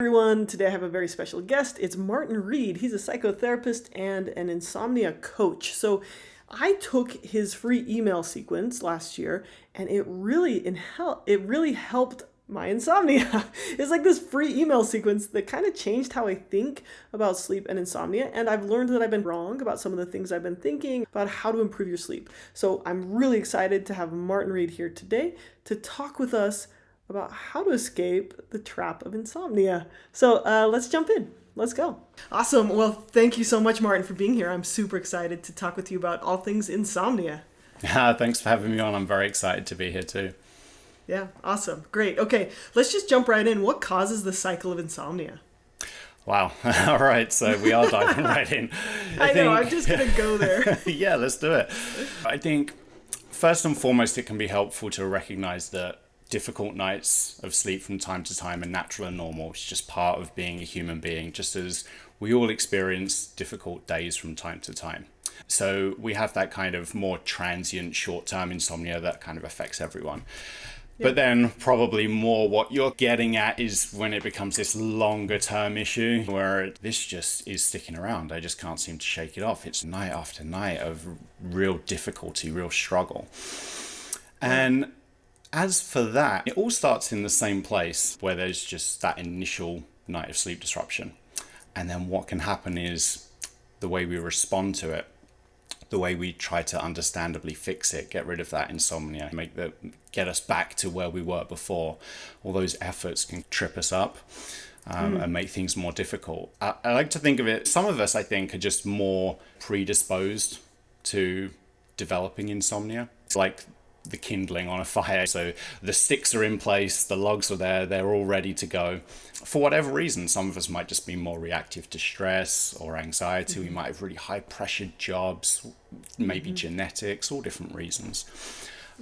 Everyone, today I have a very special guest. It's Martin Reed. He's a psychotherapist and an insomnia coach. So I took his free email sequence last year and it really helped my insomnia. It's like this free email sequence that kind of changed how I think about sleep and insomnia. And I've learned that I've been wrong about some of the things I've been thinking about how to improve your sleep. So I'm really excited to have Martin Reed here today to talk with us about how to escape the trap of insomnia. So let's jump in. Let's go. Awesome. Well, thank you so much, Martin, for being here. I'm super excited to talk with you about all things insomnia. Thanks for having me on. I'm very excited to be here too. Yeah, awesome. Great. Okay, let's just jump right in. What causes the cycle of insomnia? Wow. All right. So we are diving right in. I know. I'm just going to go there. Yeah, let's do it. I think first and foremost, it can be helpful to recognize that difficult nights of sleep from time to time are natural and normal. It's just part of being a human being, just as we all experience difficult days from time to time. So we have that kind of more transient short-term insomnia that kind of affects everyone. Yeah. But then probably more what you're getting at is when it becomes this longer term issue where this just is sticking around. I just can't seem to shake it off. It's night after night of real difficulty, real struggle. And as for that, it all starts in the same place where there's just that initial night of sleep disruption. And then what can happen is the way we respond to it, the way we try to understandably fix it, get rid of that insomnia, get us back to where we were before. All those efforts can trip us up and make things more difficult. I like to think of it, some of us I think are just more predisposed to developing insomnia. It's like the kindling on a fire. So the sticks are in place, the logs are there, they're all ready to go. For whatever reason, some of us might just be more reactive to stress or anxiety. We might have really high pressured jobs, maybe genetics, all different reasons.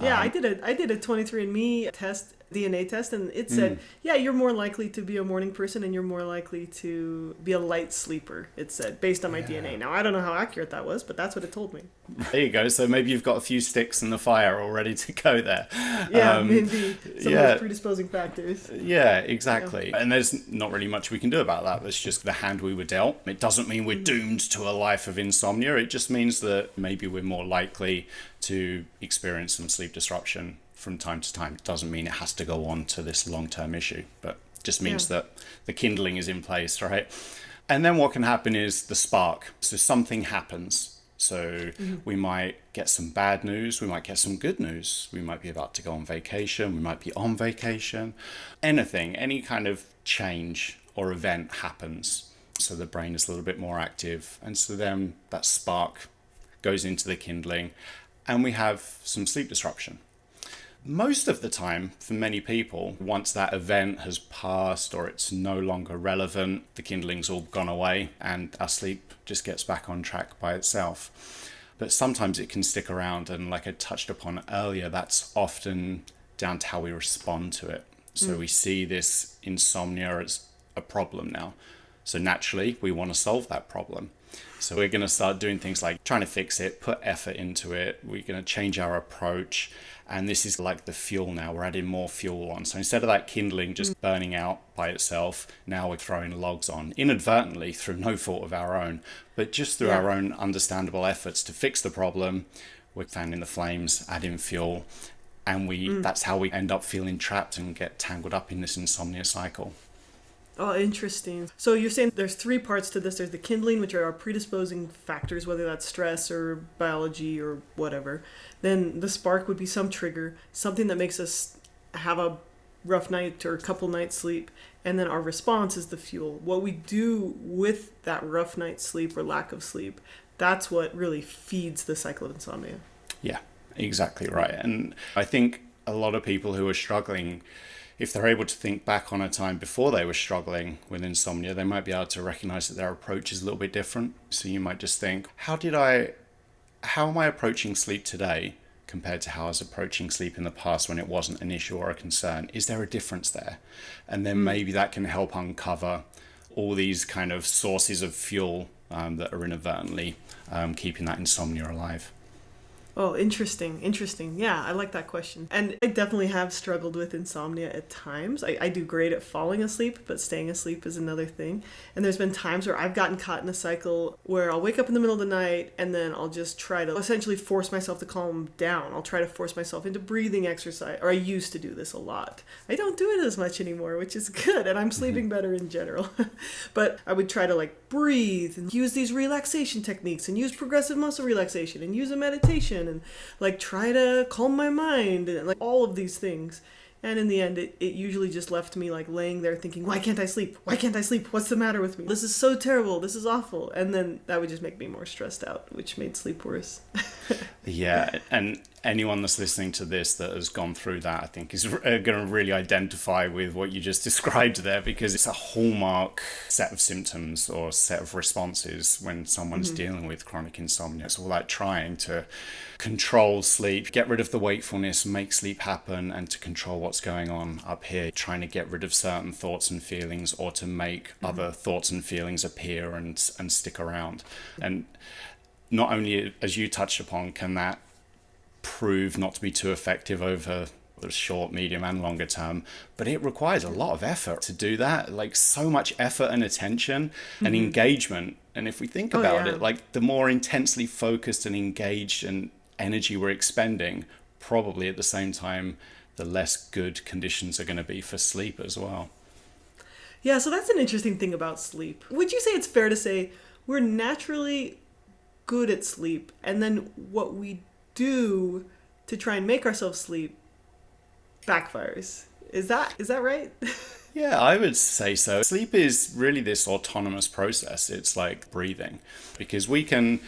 Yeah, I did a 23andMe test, DNA test, and it said, yeah, you're more likely to be a morning person and you're more likely to be a light sleeper, it said, based on my DNA. Now, I don't know how accurate that was, but that's what it told me. There you go. So maybe you've got a few sticks in the fire all ready to go there. Yeah, maybe some of those predisposing factors. Yeah, exactly. Yeah. And there's not really much we can do about that. That's just the hand we were dealt. It doesn't mean we're doomed to a life of insomnia. It just means that maybe we're more likely to experience some sleep disruption from time to time. It doesn't mean it has to go on to this long-term issue, but just means that the kindling is in place, right? And then what can happen is the spark. So something happens. So we might get some bad news, we might get some good news, we might be about to go on vacation, we might be on vacation, anything, any kind of change or event happens. So the brain is a little bit more active. And so then that spark goes into the kindling and we have some sleep disruption. Most of the time, for many people, once that event has passed or it's no longer relevant, the kindling's all gone away and our sleep just gets back on track by itself. But sometimes it can stick around, and like I touched upon earlier, that's often down to how we respond to it. So we see this insomnia as a problem now. So naturally, we want to solve that problem. So we're going to start doing things like trying to fix it, put effort into it. We're going to change our approach. And this is like the fuel now. We're adding more fuel on. So instead of that kindling just burning out by itself, now we're throwing logs on inadvertently through no fault of our own, but just through our own understandable efforts to fix the problem. We're fanning the flames, adding fuel. And that's how we end up feeling trapped and get tangled up in this insomnia cycle. Oh, interesting. So you're saying there's three parts to this. There's the kindling, which are our predisposing factors, whether that's stress or biology or whatever. Then the spark would be some trigger, something that makes us have a rough night or a couple nights sleep. And then our response is the fuel. What we do with that rough night's sleep or lack of sleep, that's what really feeds the cycle of insomnia. Yeah, exactly right. And I think a lot of people who are struggling, if they're able to think back on a time before they were struggling with insomnia, they might be able to recognize that their approach is a little bit different. So you might just think, how am I approaching sleep today compared to how I was approaching sleep in the past when it wasn't an issue or a concern? Is there a difference there? And then maybe that can help uncover all these kind of sources of fuel that are inadvertently keeping that insomnia alive. Oh, interesting. Interesting. Yeah, I like that question. And I definitely have struggled with insomnia at times. I do great at falling asleep, but staying asleep is another thing. And there's been times where I've gotten caught in a cycle where I'll wake up in the middle of the night and then I'll just try to essentially force myself to calm down. I'll try to force myself into breathing exercise, or I used to do this a lot. I don't do it as much anymore, which is good, and I'm sleeping better in general. But I would try to like breathe and use these relaxation techniques and use progressive muscle relaxation and use a meditation and like try to calm my mind and like all of these things. And in the end, it usually just left me like laying there thinking, why can't I sleep? Why can't I sleep? What's the matter with me? This is so terrible. This is awful. And then that would just make me more stressed out, which made sleep worse. Yeah, and anyone that's listening to this that has gone through that, I think, is going to really identify with what you just described there, because it's a hallmark set of symptoms or set of responses when someone's dealing with chronic insomnia. It's all like trying to control sleep, get rid of the wakefulness, make sleep happen, and to control what's going on up here, trying to get rid of certain thoughts and feelings or to make other thoughts and feelings appear and stick around. And not only, as you touched upon, can that prove not to be too effective over the short, medium, and longer term, but it requires a lot of effort to do that, like so much effort and attention and engagement. And if we think about it, like the more intensely focused and engaged and energy we're expending, probably at the same time, the less good conditions are going to be for sleep as well. Yeah, so that's an interesting thing about sleep. Would you say it's fair to say we're naturally good at sleep, and then what we do to try and make ourselves sleep backfires? Is that right? Yeah, I would say so. Sleep is really this autonomous process. It's like breathing, because we can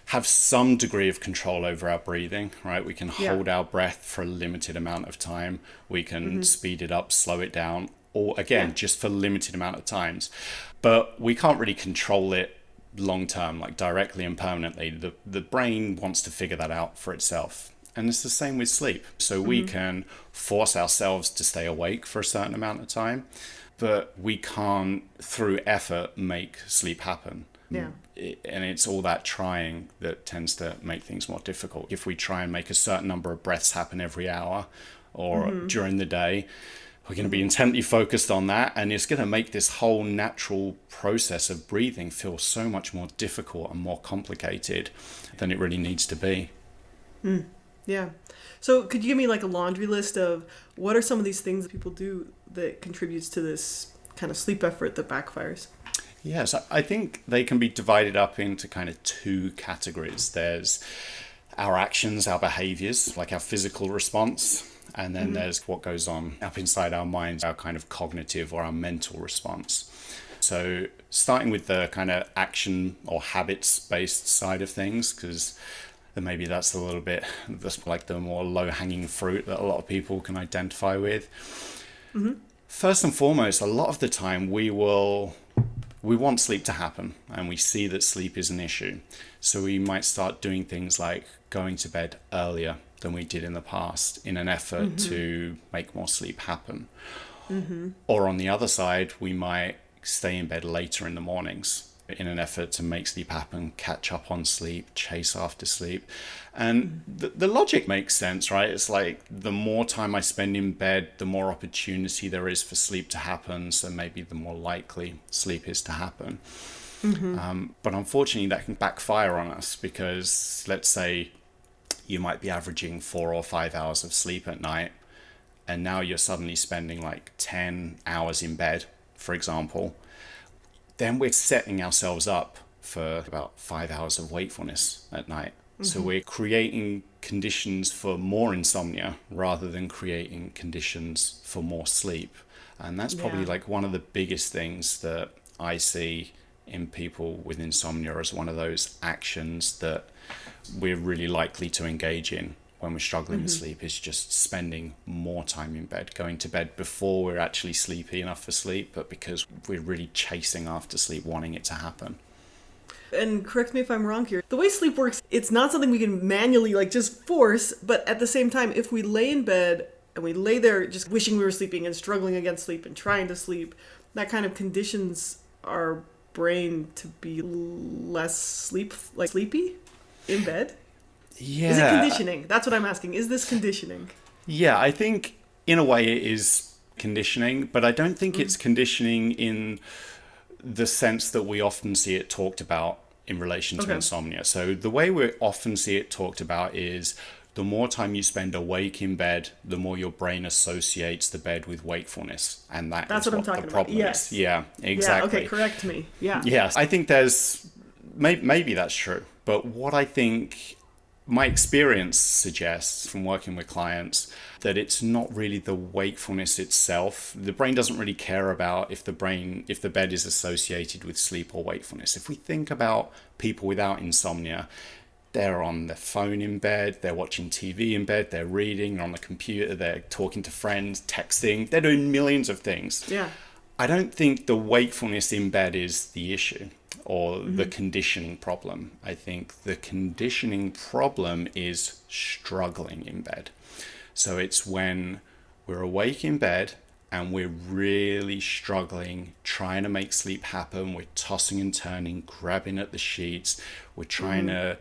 have some degree of control over our breathing, right? We can hold our breath for a limited amount of time. We can speed it up, slow it down, or again, just for a limited amount of times. But we can't really control it long term, like directly and permanently. The brain wants to figure that out for itself. And it's the same with sleep. So we can force ourselves to stay awake for a certain amount of time, but we can't, through effort, make sleep happen. Yeah. And it's all that trying that tends to make things more difficult. If we try and make a certain number of breaths happen every hour or during the day, we're going to be intently focused on that, and it's going to make this whole natural process of breathing feel so much more difficult and more complicated than it really needs to be. Yeah. So could you give me like a laundry list of what are some of these things that people do that contributes to this kind of sleep effort that backfires? Yes, I think they can be divided up into kind of two categories. There's our actions, our behaviors, like our physical response. And then there's what goes on up inside our minds, our kind of cognitive or our mental response. So starting with the kind of action or habits-based side of things, because maybe that's a little bit, that's like the more low-hanging fruit that a lot of people can identify with. First and foremost, a lot of the time we want sleep to happen, and we see that sleep is an issue. So we might start doing things like going to bed earlier than we did in the past in an effort to make more sleep happen. Or on the other side, we might stay in bed later in the mornings in an effort to make sleep happen, catch up on sleep, chase after sleep. And the logic makes sense, right? It's like the more time I spend in bed, the more opportunity there is for sleep to happen. So maybe the more likely sleep is to happen. But unfortunately, that can backfire on us, because let's say you might be averaging 4 or 5 hours of sleep at night, and now you're suddenly spending like 10 hours in bed, for example. Then we're setting ourselves up for about 5 hours of wakefulness at night. So we're creating conditions for more insomnia rather than creating conditions for more sleep. And that's probably like one of the biggest things that I see in people with insomnia as one of those actions that we're really likely to engage in when we're struggling with sleep, is just spending more time in bed, going to bed before we're actually sleepy enough for sleep, but because we're really chasing after sleep, wanting it to happen. And correct me if I'm wrong here. The way sleep works, it's not something we can manually like just force, but at the same time, if we lay in bed and we lay there just wishing we were sleeping and struggling against sleep and trying to sleep, that kind of conditions our brain to be less sleepy in bed. Yeah. Is it conditioning? That's what I'm asking. Is this conditioning? Yeah, I think in a way it is conditioning, but I don't think it's conditioning in the sense that we often see it talked about in relation to insomnia. So the way we often see it talked about is the more time you spend awake in bed, the more your brain associates the bed with wakefulness. And that's what I'm talking about. Yes. Yeah, exactly. Yeah, okay, correct me. Yeah. Yes, I think maybe that's true. But what I think my experience suggests from working with clients that it's not really the wakefulness itself. The brain doesn't really care about if the bed is associated with sleep or wakefulness. If we think about people without insomnia, they're on their phone in bed, they're watching TV in bed, they're reading, they're on the computer, they're talking to friends, texting, they're doing millions of things. Yeah. I don't think the wakefulness in bed is the issue or the conditioning problem. I think the conditioning problem is struggling in bed. So it's when we're awake in bed and we're really struggling, trying to make sleep happen. We're tossing and turning, grabbing at the sheets. We're trying to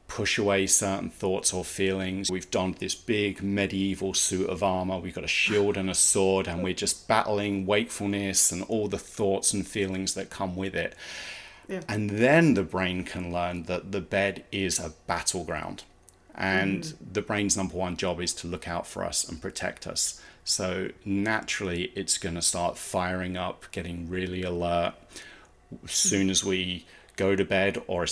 push away certain thoughts or feelings. We've donned this big medieval suit of armor. We've got a shield and a sword, and we're just battling wakefulness and all the thoughts and feelings that come with it. Yeah. And then the brain can learn that the bed is a battleground. And the brain's number one job is to look out for us and protect us. So naturally, it's going to start firing up, getting really alert as soon as we go to bed, or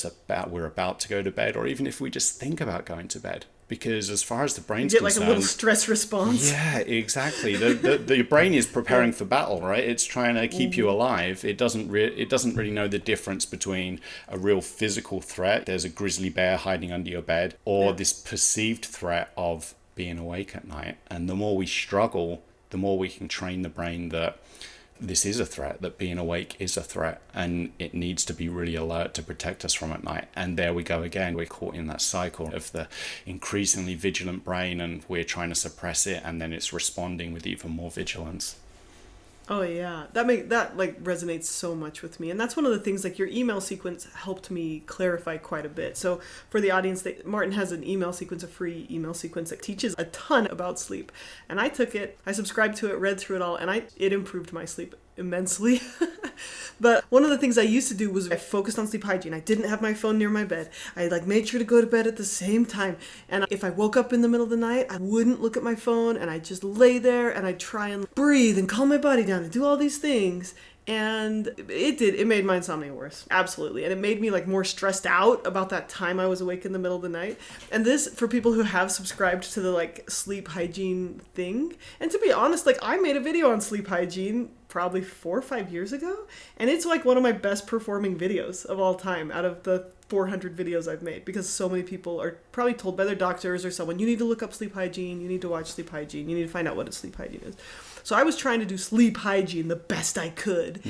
we're about to go to bed, or even if we just think about going to bed. Because as far as the brain's concerned, you get like a little stress response. Yeah, exactly. The brain is preparing for battle, right? It's trying to keep you alive. It doesn't really know the difference between a real physical threat, there's a grizzly bear hiding under your bed, or this perceived threat of being awake at night. And the more we struggle, the more we can train the brain that this is a threat, that being awake is a threat, and it needs to be really alert to protect us from at night. And there we go again. We're caught in that cycle of the increasingly vigilant brain, and we're trying to suppress it, and then it's responding with even more vigilance. Oh yeah, that like resonates so much with me, and that's one of the things. Like your email sequence helped me clarify quite a bit. So for the audience, Martin has an email sequence, a free email sequence that teaches a ton about sleep, and I took it, I subscribed to it, read through it all, and it improved my sleep immensely. But one of the things I used to do was I focused on sleep hygiene. I didn't have my phone near my bed. I made sure to go to bed at the same time. And if I woke up in the middle of the night, I wouldn't look at my phone, and I'd just lay there and I'd try and breathe and calm my body down and do all these things. And it made my insomnia worse. Absolutely. And it made me more stressed out about that time I was awake in the middle of the night. And this, for people who have subscribed to the sleep hygiene thing. And to be honest, I made a video on sleep hygiene probably 4 or 5 years ago. And it's one of my best performing videos of all time out of the 400 videos I've made, because so many people are probably told by their doctors or someone, you need to look up sleep hygiene, you need to watch sleep hygiene, you need to find out what a sleep hygiene is. So I was trying to do sleep hygiene the best I could.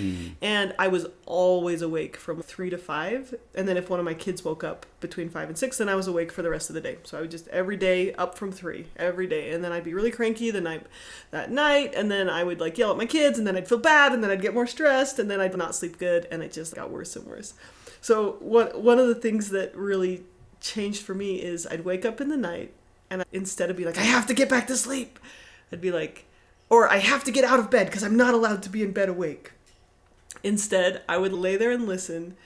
And I was always awake from 3 to 5. And then if one of my kids woke up between 5 and 6, then I was awake for the rest of the day. So I would just every day up from 3, every day. And then I'd be really cranky that night. And then I would yell at my kids, and then I'd feel bad, and then I'd get more stressed, and then I'd not sleep good. And it just got worse and worse. So one of the things that really changed for me is I'd wake up in the night, and instead of being I have to get back to sleep, I'd be or I have to get out of bed because I'm not allowed to be in bed awake. Instead, I would lay there and listen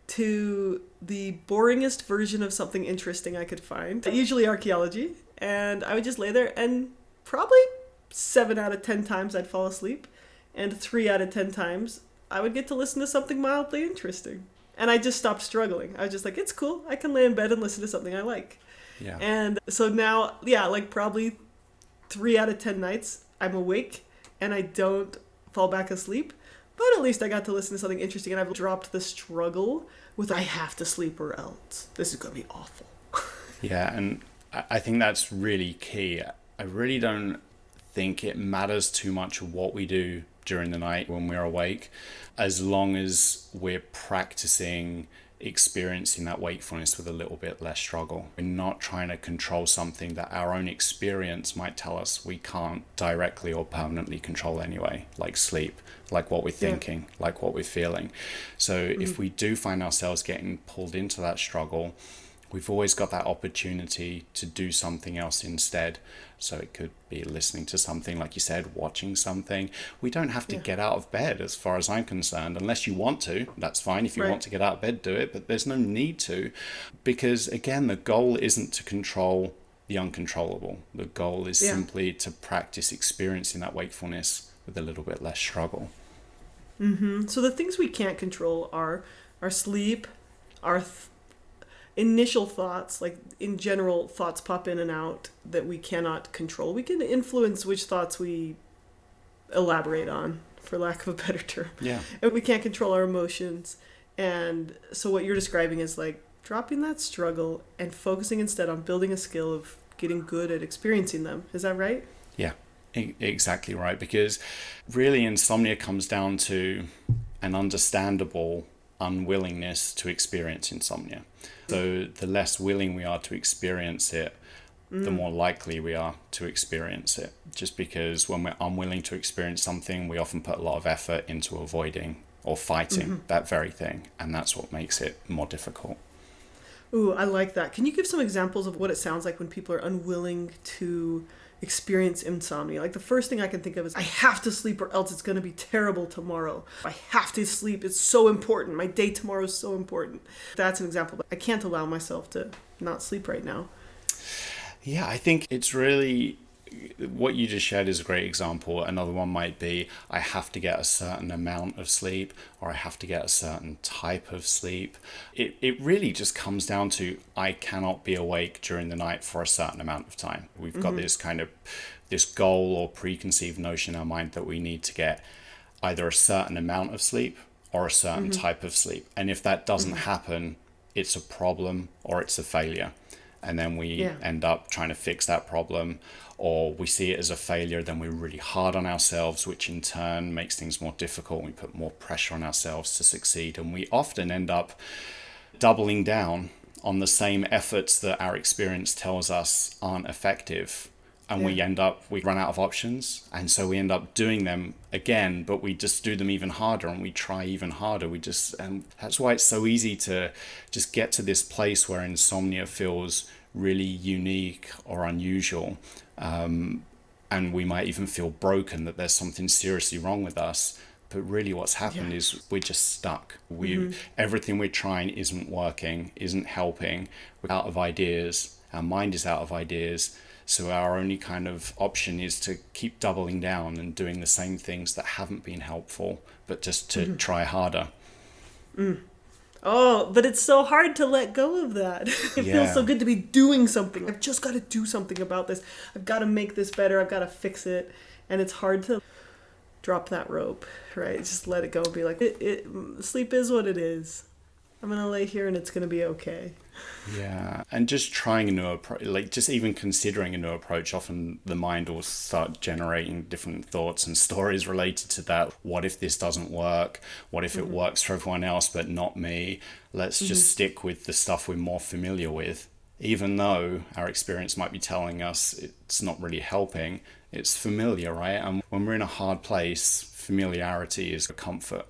to the boringest version of something interesting I could find, usually archaeology, and I would just lay there, and probably 7 out of 10 times I'd fall asleep, and 3 out of 10 times I would get to listen to something mildly interesting. And I just stopped struggling. I was just it's cool. I can lay in bed and listen to something I like. Yeah. And so now, probably 3 out of 10 nights, I'm awake and I don't fall back asleep, but at least I got to listen to something interesting, and I've dropped the struggle with I have to sleep or else. This is going to be awful. Yeah, and I think that's really key. I really don't think it matters too much what we do during the night when we're awake, as long as we're practicing experiencing that wakefulness with a little bit less struggle. We're not trying to control something that our own experience might tell us we can't directly or permanently control anyway, like sleep, like what we're thinking, like what we're feeling. So if we do find ourselves getting pulled into that struggle, we've always got that opportunity to do something else instead. So it could be listening to something, like you said, watching something. We don't have to get out of bed, as far as I'm concerned, unless you want to. That's fine. If you want to get out of bed, do it. But there's no need to, because again, the goal isn't to control the uncontrollable. The goal is simply to practice experiencing that wakefulness with a little bit less struggle. So the things we can't control are our sleep, our initial thoughts, like in general, thoughts pop in and out that we cannot control. We can influence which thoughts we elaborate on, for lack of a better term. Yeah. And we can't control our emotions. And so what you're describing is like dropping that struggle and focusing instead on building a skill of getting good at experiencing them. Is that right? Yeah, exactly right. Because really insomnia comes down to an understandable unwillingness to experience insomnia. So the less willing we are to experience it, the more likely we are to experience it. Just because when we're unwilling to experience something, we often put a lot of effort into avoiding or fighting that very thing. And that's what makes it more difficult. Ooh, I like that. Can you give some examples of what it sounds like when people are unwilling to experience insomnia? Like the first thing I can think of is I have to sleep or else it's going to be terrible tomorrow. I have to sleep. It's so important. My day tomorrow is so important. That's an example. But I can't allow myself to not sleep right now. Yeah, I think it's really, what you just shared is a great example. Another one might be I have to get a certain amount of sleep, or I have to get a certain type of sleep. It really just comes down to I cannot be awake during the night for a certain amount of time. We've got this kind of this goal or preconceived notion in our mind that we need to get either a certain amount of sleep or a certain type of sleep. And if that doesn't happen, it's a problem or it's a failure. And then we end up trying to fix that problem, or we see it as a failure, then we're really hard on ourselves, which in turn makes things more difficult. We put more pressure on ourselves to succeed, and we often end up doubling down on the same efforts that our experience tells us aren't effective. And we run out of options. And so we end up doing them again, but we just do them even harder and we try even harder. And that's why it's so easy to just get to this place where insomnia feels really unique or unusual. And we might even feel broken, that there's something seriously wrong with us. But really what's happened is we're just stuck. Everything we're trying isn't working, isn't helping. We're out of ideas. Our mind is out of ideas. So our only kind of option is to keep doubling down and doing the same things that haven't been helpful, but just to try harder. Oh, but it's so hard to let go of that. It feels so good to be doing something. I've just got to do something about this. I've got to make this better. I've got to fix it. And it's hard to drop that rope, right? Just let it go and be like, sleep is what it is. I'm going to lay here and it's going to be okay. Yeah, and just trying a new approach, like just even considering a new approach, often the mind will start generating different thoughts and stories related to that. What if this doesn't work? What if it works for everyone else but not me? Let's just stick with the stuff we're more familiar with. Even though our experience might be telling us it's not really helping, it's familiar, right? And when we're in a hard place, familiarity is a comfort.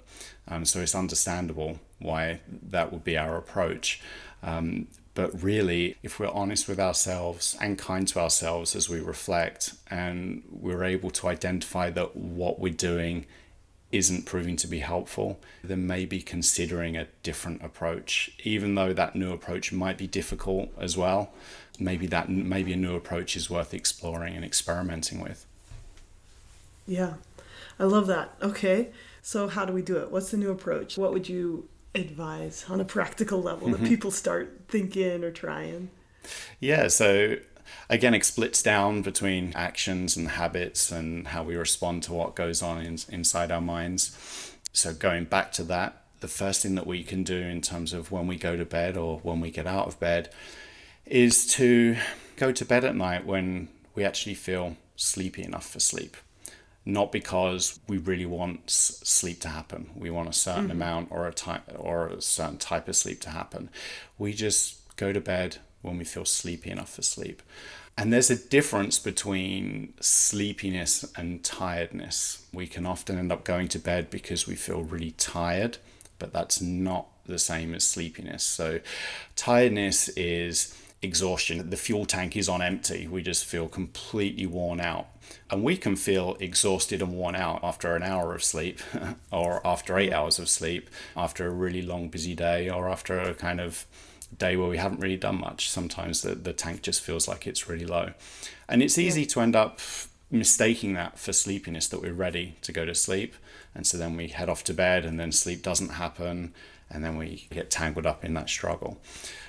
So it's understandable why that would be our approach. But really, if we're honest with ourselves and kind to ourselves as we reflect, and we're able to identify that what we're doing isn't proving to be helpful, then maybe considering a different approach, even though that new approach might be difficult as well. Maybe a new approach is worth exploring and experimenting with. Yeah, I love that. Okay, so how do we do it? What's the new approach? What would you advise on a practical level that people start thinking or trying? Yeah, so again, it splits down between actions and habits and how we respond to what goes on inside our minds. So going back to that, the first thing that we can do in terms of when we go to bed or when we get out of bed is to go to bed at night when we actually feel sleepy enough for sleep. Not because we really want sleep to happen. We want a certain amount or a certain type of sleep to happen. We just go to bed when we feel sleepy enough for sleep. And there's a difference between sleepiness and tiredness. We can often end up going to bed because we feel really tired, but that's not the same as sleepiness. So tiredness is exhaustion. The fuel tank is on empty. We just feel completely worn out. And we can feel exhausted and worn out after an hour of sleep or after 8 hours of sleep, after a really long, busy day, or after a kind of day where we haven't really done much. Sometimes the tank just feels like it's really low. And it's easy to end up mistaking that for sleepiness, that we're ready to go to sleep. And so then we head off to bed and then sleep doesn't happen. And then we get tangled up in that struggle.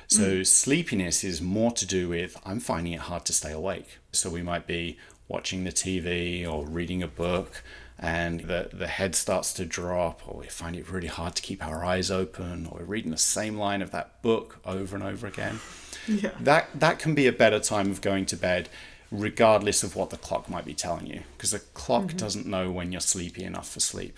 So sleepiness is more to do with, I'm finding it hard to stay awake. So we might be watching the TV or reading a book and the head starts to drop, or we find it really hard to keep our eyes open, or we're reading the same line of that book over and over again. Yeah. That can be a better time of going to bed, regardless of what the clock might be telling you, because the clock doesn't know when you're sleepy enough for sleep.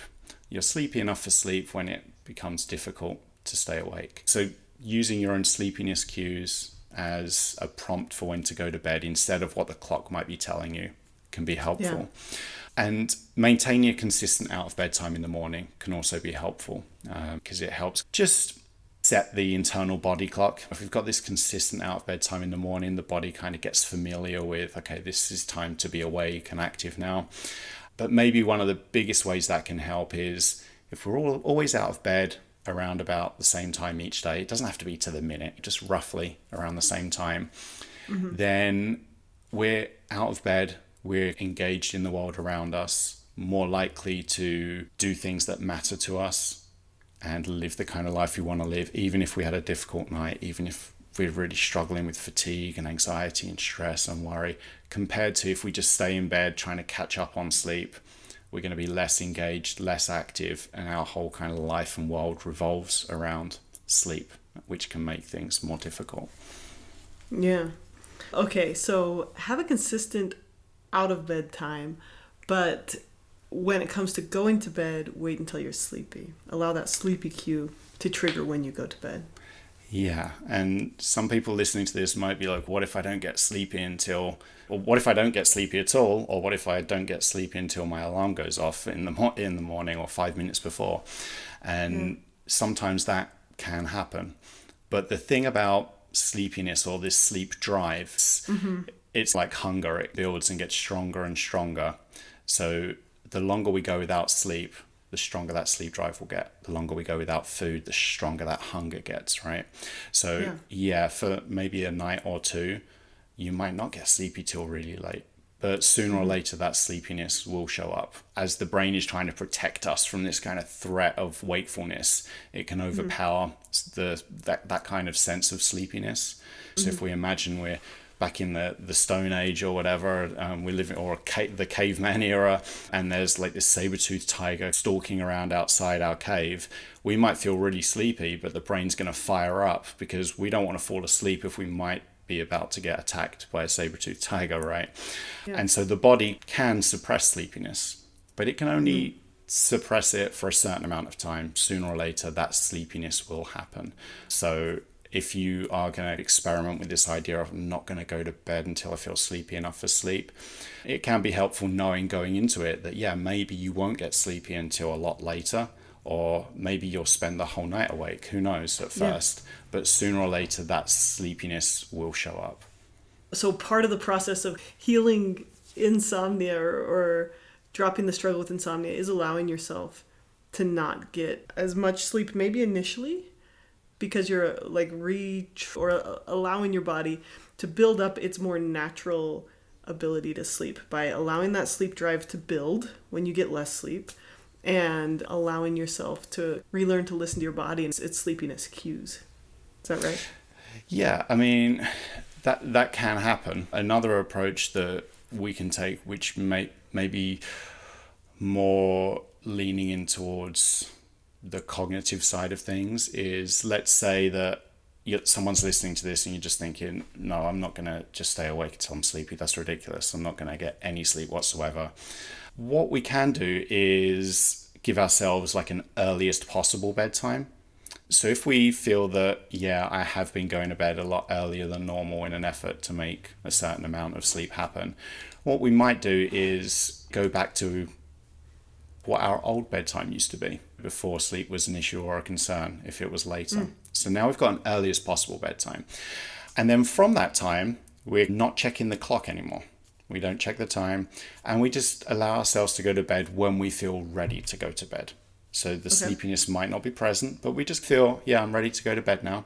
You're sleepy enough for sleep when it becomes difficult to stay awake. So using your own sleepiness cues as a prompt for when to go to bed instead of what the clock might be telling you can be helpful. Yeah. And maintaining a consistent out of bed time in the morning can also be helpful, because it helps just set the internal body clock. If we've got this consistent out of bed time in the morning, the body kind of gets familiar with, okay, this is time to be awake and active now. But maybe one of the biggest ways that can help is if we're always out of bed around about the same time each day, it doesn't have to be to the minute, just roughly around the same time, then we're out of bed, we're engaged in the world around us, more likely to do things that matter to us and live the kind of life we want to live, even if we had a difficult night, even if we're really struggling with fatigue and anxiety and stress and worry, compared to if we just stay in bed trying to catch up on sleep. We're going to be less engaged, less active, and our whole kind of life and world revolves around sleep, which can make things more difficult. Yeah. Okay, so have a consistent out of bed time, but when it comes to going to bed, wait until you're sleepy. Allow that sleepy cue to trigger when you go to bed. Yeah, and some people listening to this might be like, what if I don't get sleepy until, or what if I don't get sleepy at all, or what if I don't get sleepy until my alarm goes off in the morning or 5 minutes before? And sometimes that can happen. But the thing about sleepiness, or this sleep drive, it's like hunger. It builds and gets stronger and stronger. So the longer we go without sleep, the stronger that sleep drive will get. The longer we go without food, the stronger that hunger gets, right? So for maybe a night or two, you might not get sleepy till really late. But sooner or later, that sleepiness will show up. As the brain is trying to protect us from this kind of threat of wakefulness, it can overpower that kind of sense of sleepiness. So if we imagine we're back in the Stone Age or whatever, we live in, or the caveman era, and there's like this saber-toothed tiger stalking around outside our cave, we might feel really sleepy, but the brain's going to fire up because we don't want to fall asleep if we might be about to get attacked by a saber-toothed tiger, right? Yeah. And so the body can suppress sleepiness, but it can only suppress it for a certain amount of time. Sooner or later, that sleepiness will happen. So if you are going to experiment with this idea of I'm not going to go to bed until I feel sleepy enough for sleep, it can be helpful knowing going into it that, maybe you won't get sleepy until a lot later, or maybe you'll spend the whole night awake. Who knows at first? But sooner or later, that sleepiness will show up. So part of the process of healing insomnia or dropping the struggle with insomnia is allowing yourself to not get as much sleep, maybe initially, because you're like allowing your body to build up its more natural ability to sleep by allowing that sleep drive to build when you get less sleep, and allowing yourself to relearn to listen to your body and its sleepiness cues. Is that right? Yeah, I mean, that can happen. Another approach that we can take, which may be more leaning in towards the cognitive side of things, is let's say that someone's listening to this and you're just thinking, no, I'm not going to just stay awake until I'm sleepy. That's ridiculous. I'm not going to get any sleep whatsoever. What we can do is give ourselves like an earliest possible bedtime. So if we feel that, I have been going to bed a lot earlier than normal in an effort to make a certain amount of sleep happen, what we might do is go back to what our old bedtime used to be before sleep was an issue or a concern if it was later. So now we've got an earliest possible bedtime. And then from that time, we're not checking the clock anymore. We don't check the time, and we just allow ourselves to go to bed when we feel ready to go to bed. So the sleepiness might not be present, but we just feel, yeah, I'm ready to go to bed now.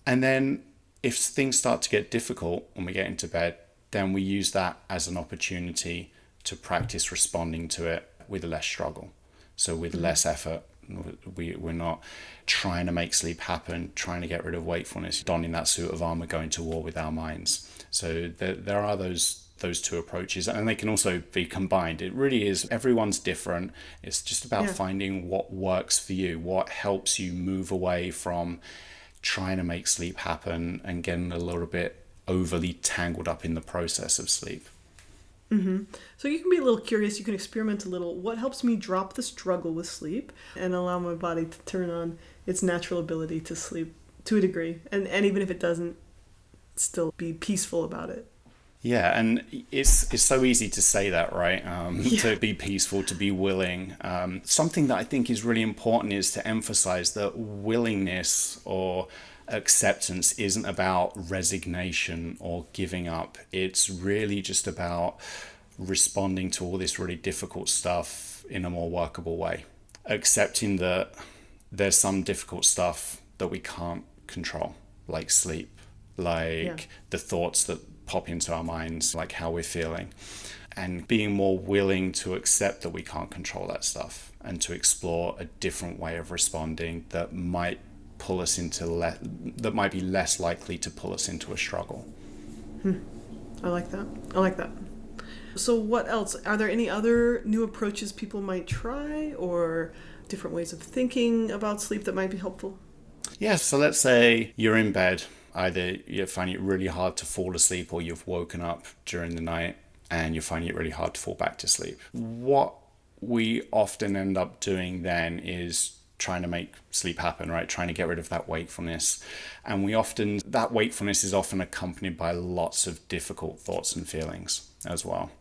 And then if things start to get difficult when we get into bed, then we use that as an opportunity to practice responding to it with less struggle. So with less effort. We're not trying to make sleep happen, trying to get rid of wakefulness, donning that suit of armor, going to war with our minds. So there are those two approaches, and they can also be combined. It really is, everyone's different. It's just about finding what works for you, what helps you move away from trying to make sleep happen and getting a little bit overly tangled up in the process of sleep. So you can be a little curious, you can experiment a little. What helps me drop the struggle with sleep and allow my body to turn on its natural ability to sleep to a degree? And even if it doesn't, still be peaceful about it. Yeah, and it's so easy to say that, right? To be peaceful, to be willing. Something that I think is really important is to emphasize that willingness or acceptance isn't about resignation or giving up. It's really just about responding to all this really difficult stuff in a more workable way. Accepting that there's some difficult stuff that we can't control, like sleep, like the thoughts that pop into our minds, like how we're feeling, and being more willing to accept that we can't control that stuff and to explore a different way of responding that might pull us into that might be less likely to pull us into a struggle. I like that. So what else? Are there any other new approaches people might try, or different ways of thinking about sleep that might be helpful? Yeah, so let's say you're in bed. Either you're finding it really hard to fall asleep, or you've woken up during the night and you're finding it really hard to fall back to sleep. What we often end up doing then is trying to make sleep happen, right? Trying to get rid of that wakefulness. And that wakefulness is often accompanied by lots of difficult thoughts and feelings as well.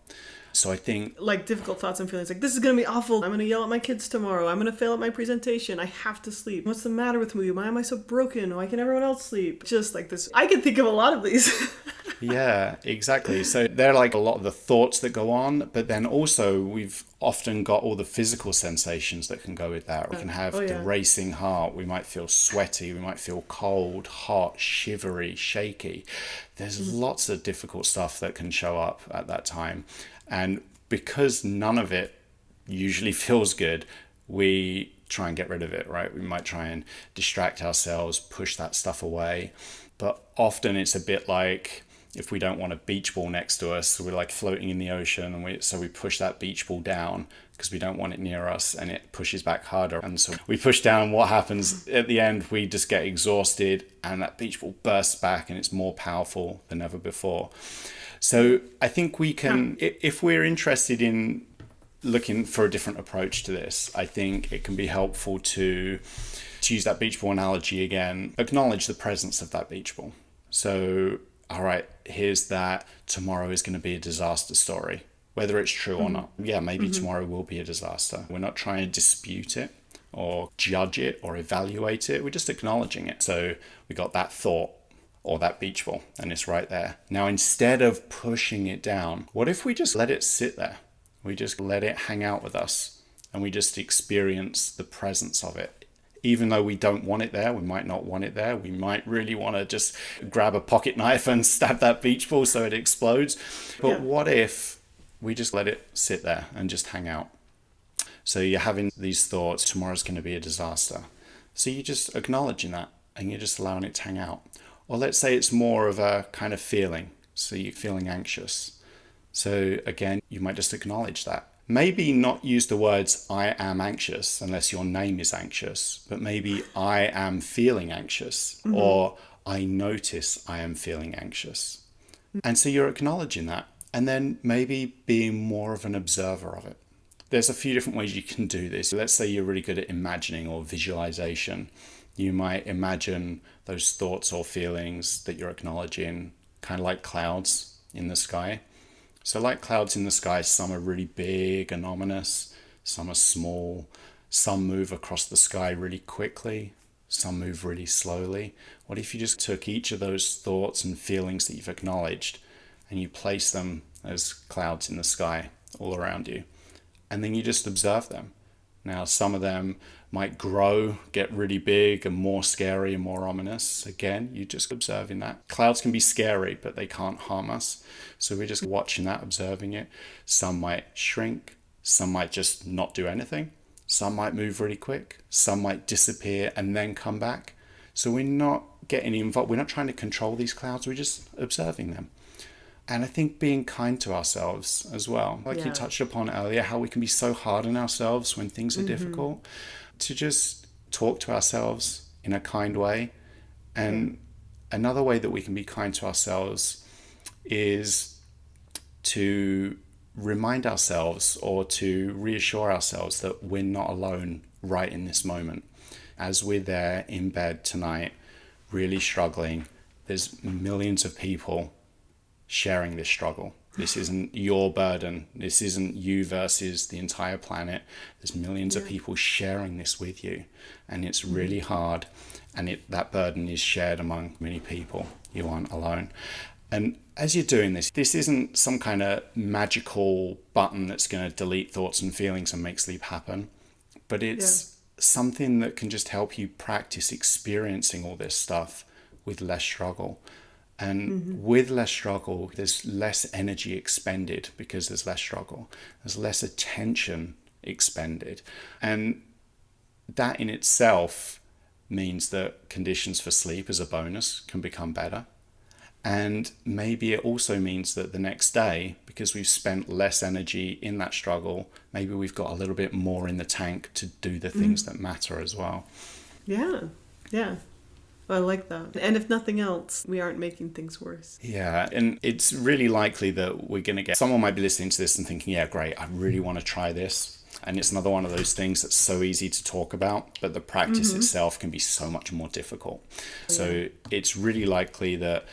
So I think, like, difficult thoughts and feelings, like, this is going to be awful. I'm going to yell at my kids tomorrow. I'm going to fail at my presentation. I have to sleep. What's the matter with me? Why am I so broken? Why can everyone else sleep? Just like this. I can think of a lot of these. Yeah, exactly. So they're like a lot of the thoughts that go on, but then also we've often got all the physical sensations that can go with that. We can have the racing heart. We might feel sweaty. We might feel cold, hot, shivery, shaky. There's lots of difficult stuff that can show up at that time. And because none of it usually feels good, we try and get rid of it, right? We might try and distract ourselves, push that stuff away. But often it's a bit like if we don't want a beach ball next to us, we're like floating in the ocean, and so we push that beach ball down because we don't want it near us, and it pushes back harder. And so we push down. What happens at the end? We just get exhausted, and that beach ball bursts back, and it's more powerful than ever before. So I think we can, if we're interested in looking for a different approach to this, I think it can be helpful to use that beach ball analogy again, acknowledge the presence of that beach ball. So, all right, here's that tomorrow is going to be a disaster story, whether it's true or not. Yeah, maybe tomorrow will be a disaster. We're not trying to dispute it or judge it or evaluate it. We're just acknowledging it. So we got that thought or that beach ball, and it's right there. Now, instead of pushing it down, what if we just let it sit there? We just let it hang out with us, and we just experience the presence of it. Even though we don't want it there, we might not want it there. We might really want to just grab a pocket knife and stab that beach ball so it explodes. But what if we just let it sit there and just hang out? So you're having these thoughts, tomorrow's going to be a disaster. So you're just acknowledging that, and you're just allowing it to hang out. Or let's say it's more of a kind of feeling. So you're feeling anxious. So again, you might just acknowledge that. Maybe not use the words, I am anxious, unless your name is anxious, but maybe I am feeling anxious, or I notice I am feeling anxious. And so you're acknowledging that, and then maybe being more of an observer of it. There's a few different ways you can do this. Let's say you're really good at imagining or visualization. You might imagine those thoughts or feelings that you're acknowledging, kind of like clouds in the sky. So like clouds in the sky, some are really big and ominous. some are small, some move across the sky really quickly, some move really slowly. What if you just took each of those thoughts and feelings that you've acknowledged and you place them as clouds in the sky all around you, and then you just observe them? Now, some of them might grow, get really big and more scary and more ominous. Again, you just observing that. Clouds can be scary, but they can't harm us. So we're just watching that, observing it. Some might shrink. Some might just not do anything. Some might move really quick. Some might disappear and then come back. So we're not getting involved. We're not trying to control these clouds. We're just observing them. And I think being kind to ourselves as well, like you touched upon earlier, how we can be so hard on ourselves when things are difficult, to just talk to ourselves in a kind way. And another way that we can be kind to ourselves is to remind ourselves or to reassure ourselves that we're not alone right in this moment. As we're there in bed tonight, really struggling, there's millions of people sharing this struggle. This isn't your burden. This isn't you versus the entire planet. There's millions of people sharing this with you, and it's really hard, and that burden is shared among many people. You aren't alone. And as you're doing this, this isn't some kind of magical button that's going to delete thoughts and feelings and make sleep happen, but it's something that can just help you practice experiencing all this stuff with less struggle. And with less struggle, there's less energy expended because there's less struggle. There's less attention expended. And that in itself means that conditions for sleep as a bonus can become better. And maybe it also means that the next day, because we've spent less energy in that struggle, maybe we've got a little bit more in the tank to do the things that matter as well. Yeah. I like that. And if nothing else, we aren't making things worse. Yeah, and it's really likely that we're going to get... Someone might be listening to this and thinking, yeah, great, I really want to try this. And it's another one of those things that's so easy to talk about, but the practice itself can be so much more difficult. So it's really likely that,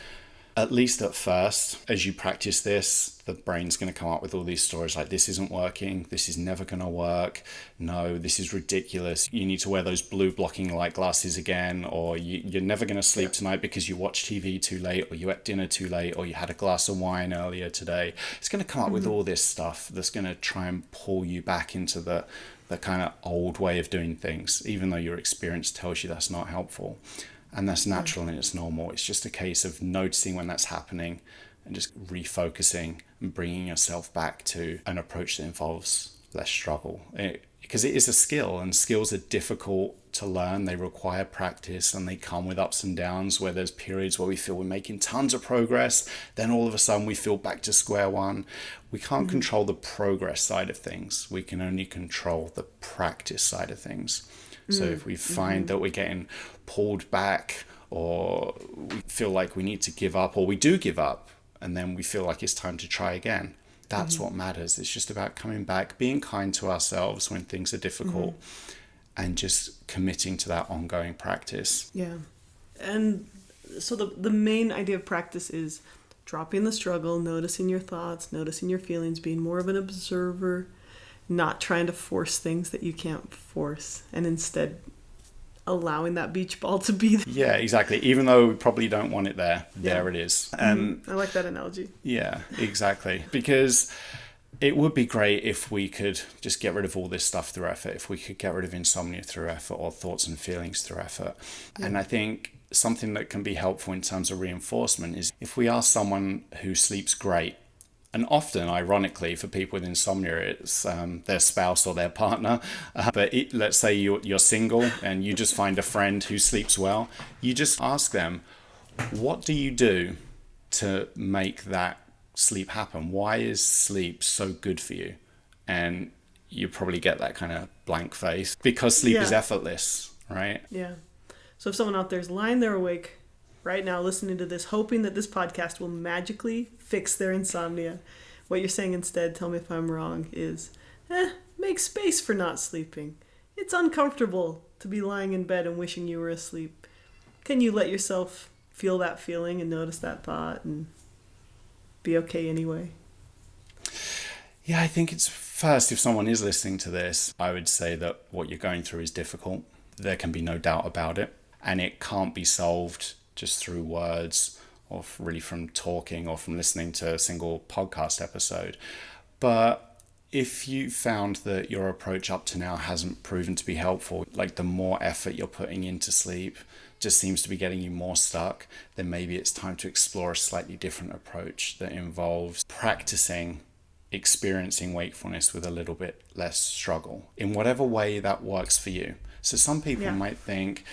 at least at first, as you practice this, the brain's going to come up with all these stories like, this isn't working, this is never going to work, no, this is ridiculous, you need to wear those blue blocking light glasses again, or you're never going to sleep tonight because you watched TV too late, or you ate dinner too late, or you had a glass of wine earlier today. It's going to come up with all this stuff that's going to try and pull you back into the kind of old way of doing things, even though your experience tells you that's not helpful. And that's natural and it's normal. It's just a case of noticing when that's happening and just refocusing and bringing yourself back to an approach that involves less struggle. Because it is a skill, and skills are difficult to learn. They require practice, and they come with ups and downs, where there's periods where we feel we're making tons of progress. Then all of a sudden we feel back to square one. We can't control the progress side of things. We can only control the practice side of things. So if we find that we're getting pulled back, or we feel like we need to give up, or we do give up, and then we feel like it's time to try again, that's what matters. It's just about coming back, being kind to ourselves when things are difficult, and just committing to that ongoing practice. Yeah. And so the main idea of practice is dropping the struggle, noticing your thoughts, noticing your feelings, being more of an observer, not trying to force things that you can't force, and instead allowing that beach ball to be there. Yeah, exactly. Even though we probably don't want it there, there it is. I like that analogy. Yeah, exactly. Because it would be great if we could just get rid of all this stuff through effort, if we could get rid of insomnia through effort, or thoughts and feelings through effort. Yeah. And I think something that can be helpful in terms of reinforcement is if we are someone who sleeps great, and often, ironically, for people with insomnia, it's their spouse or their partner. But let's say you're single and you just find a friend who sleeps well. You just ask them, what do you do to make that sleep happen? Why is sleep so good for you? And you probably get that kind of blank face, because sleep is effortless, right? Yeah. So if someone out there is lying there awake right now listening to this, hoping that this podcast will magically fix their insomnia, what you're saying instead, tell me if I'm wrong, is make space for not sleeping. It's uncomfortable to be lying in bed and wishing you were asleep. Can you let yourself feel that feeling and notice that thought and be okay anyway? Yeah, I think it's First, if someone is listening to this, I would say that what you're going through is difficult. There can be no doubt about it. And it can't be solved just through words or really from talking or from listening to a single podcast episode. But if you found that your approach up to now hasn't proven to be helpful, like the more effort you're putting into sleep just seems to be getting you more stuck, then maybe it's time to explore a slightly different approach that involves practicing experiencing wakefulness with a little bit less struggle in whatever way that works for you. So some people might think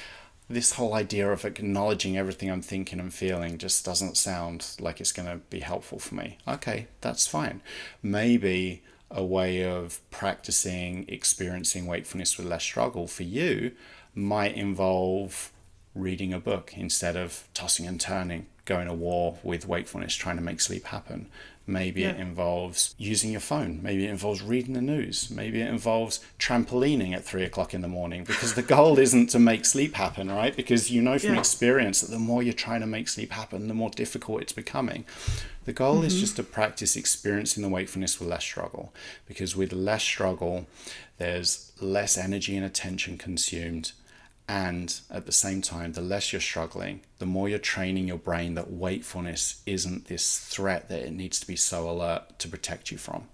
this whole idea of acknowledging everything I'm thinking and feeling just doesn't sound like it's going to be helpful for me. Okay, that's fine. Maybe a way of practicing experiencing wakefulness with less struggle for you might involve reading a book instead of tossing and turning, going to war with wakefulness, trying to make sleep happen. Maybe it involves using your phone. Maybe it involves reading the news. Maybe it involves trampolining at 3 o'clock in the morning, because the goal isn't to make sleep happen, right? Because you know from experience that the more you're trying to make sleep happen, the more difficult it's becoming. The goal is just to practice experiencing the wakefulness with less struggle, because with less struggle, there's less energy and attention consumed. And at the same time, the less you're struggling, the more you're training your brain that wakefulness isn't this threat that it needs to be so alert to protect you from.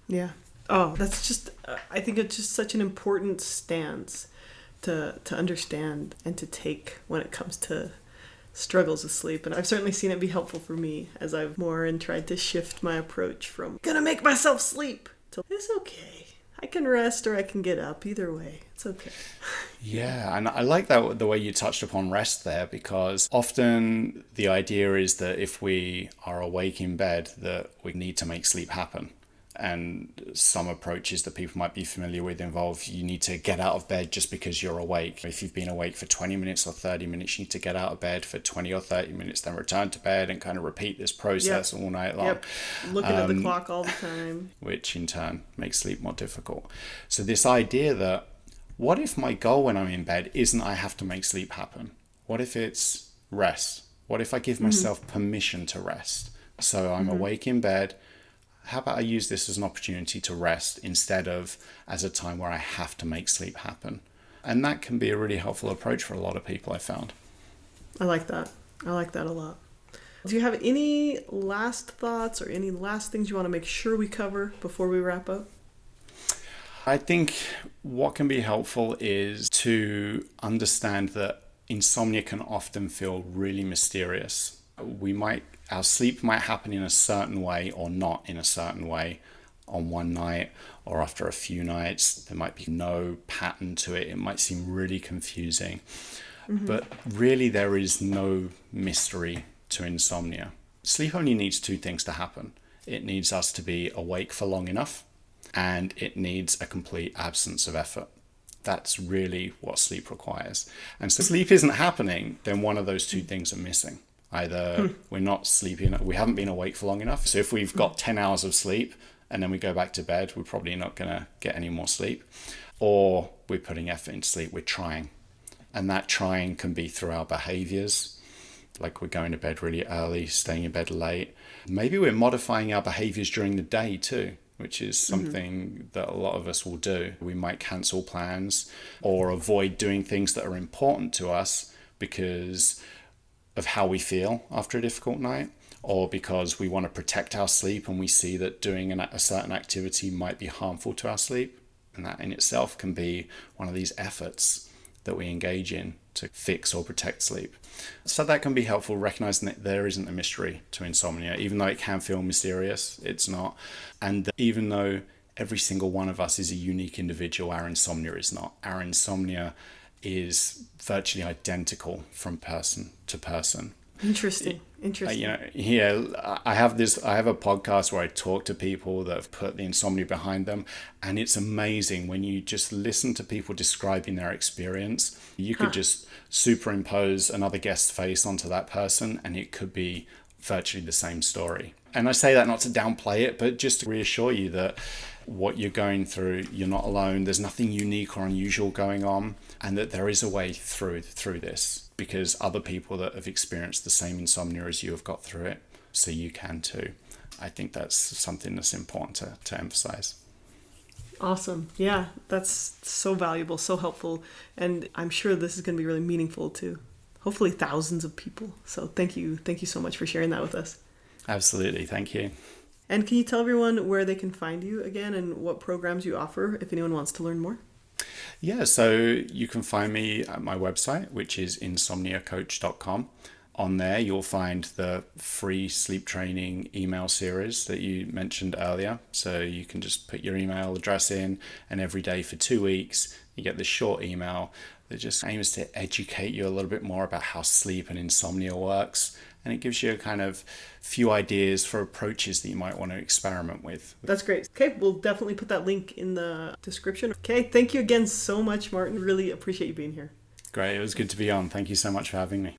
Yeah. Oh, that's just, I think it's just such an important stance to understand and to take when it comes to struggles with sleep. And I've certainly seen it be helpful for me as I've more and tried to shift my approach from gonna make myself sleep to it's okay. I can rest or I can get up. Either way, it's okay. Yeah, and I like that the way you touched upon rest there, because often the idea is that if we are awake in bed, that we need to make sleep happen. And some approaches that people might be familiar with involve you need to get out of bed just because you're awake. If you've been awake for 20 minutes or 30 minutes, you need to get out of bed for 20 or 30 minutes, then return to bed and kind of repeat this process all night long. Looking at the clock all the time. Which in turn makes sleep more difficult. So this idea that what if my goal when I'm in bed isn't I have to make sleep happen? What if it's rest? What if I give myself permission to rest? So I'm awake in bed. How about I use this as an opportunity to rest instead of as a time where I have to make sleep happen? And that can be a really helpful approach for a lot of people, I found. I like that. I like that a lot. Do you have any last thoughts or any last things you want to make sure we cover before we wrap up? I think what can be helpful is to understand that insomnia can often feel really mysterious. Our sleep might happen in a certain way or not in a certain way on one night or after a few nights. There might be no pattern to it. It might seem really confusing. But really there is no mystery to insomnia. Sleep only needs two things to happen. It needs us to be awake for long enough, and it needs a complete absence of effort. That's really what sleep requires. And so if sleep isn't happening, then one of those two things are missing. Either we're not sleeping, we haven't been awake for long enough. So if we've got 10 hours of sleep and then we go back to bed, we're probably not going to get any more sleep. Or we're putting effort into sleep, we're trying. And that trying can be through our behaviors, like we're going to bed really early, staying in bed late. Maybe we're modifying our behaviors during the day too, which is something that a lot of us will do. We might cancel plans or avoid doing things that are important to us because of how we feel after a difficult night, or because we want to protect our sleep and we see that doing a certain activity might be harmful to our sleep. And that in itself can be one of these efforts that we engage in to fix or protect sleep. So that can be helpful, recognizing that there isn't a mystery to insomnia. Even though it can feel mysterious, it's not. And even though every single one of us is a unique individual, our insomnia is not. Our insomnia is virtually identical from person to person. Interesting. I have a podcast where I talk to people that have put the insomnia behind them, and it's amazing when you just listen to people describing their experience. You could just superimpose another guest's face onto that person, and it could be virtually the same story. And I say that not to downplay it, but just to reassure you that what you're going through, you're not alone. There's nothing unique or unusual going on, and that there is a way through this, because other people that have experienced the same insomnia as you have got through it, so you can too. I think that's something that's important to emphasize. Awesome. Yeah, that's so valuable, so helpful. And I'm sure this is going to be really meaningful to hopefully thousands of people. So thank you. Thank you so much for sharing that with us. Absolutely. Thank you. And can you tell everyone where they can find you again and what programs you offer if anyone wants to learn more? Yeah, so you can find me at my website, which is insomniacoach.com. On there, you'll find the free sleep training email series that you mentioned earlier. So you can just put your email address in, and every day for 2 weeks, you get this short email that just aims to educate you a little bit more about how sleep and insomnia works. And it gives you a kind of few ideas for approaches that you might want to experiment with. That's great. Okay, we'll definitely put that link in the description. Okay, thank you again so much, Martin. Really appreciate you being here. Great. It was good to be on. Thank you so much for having me.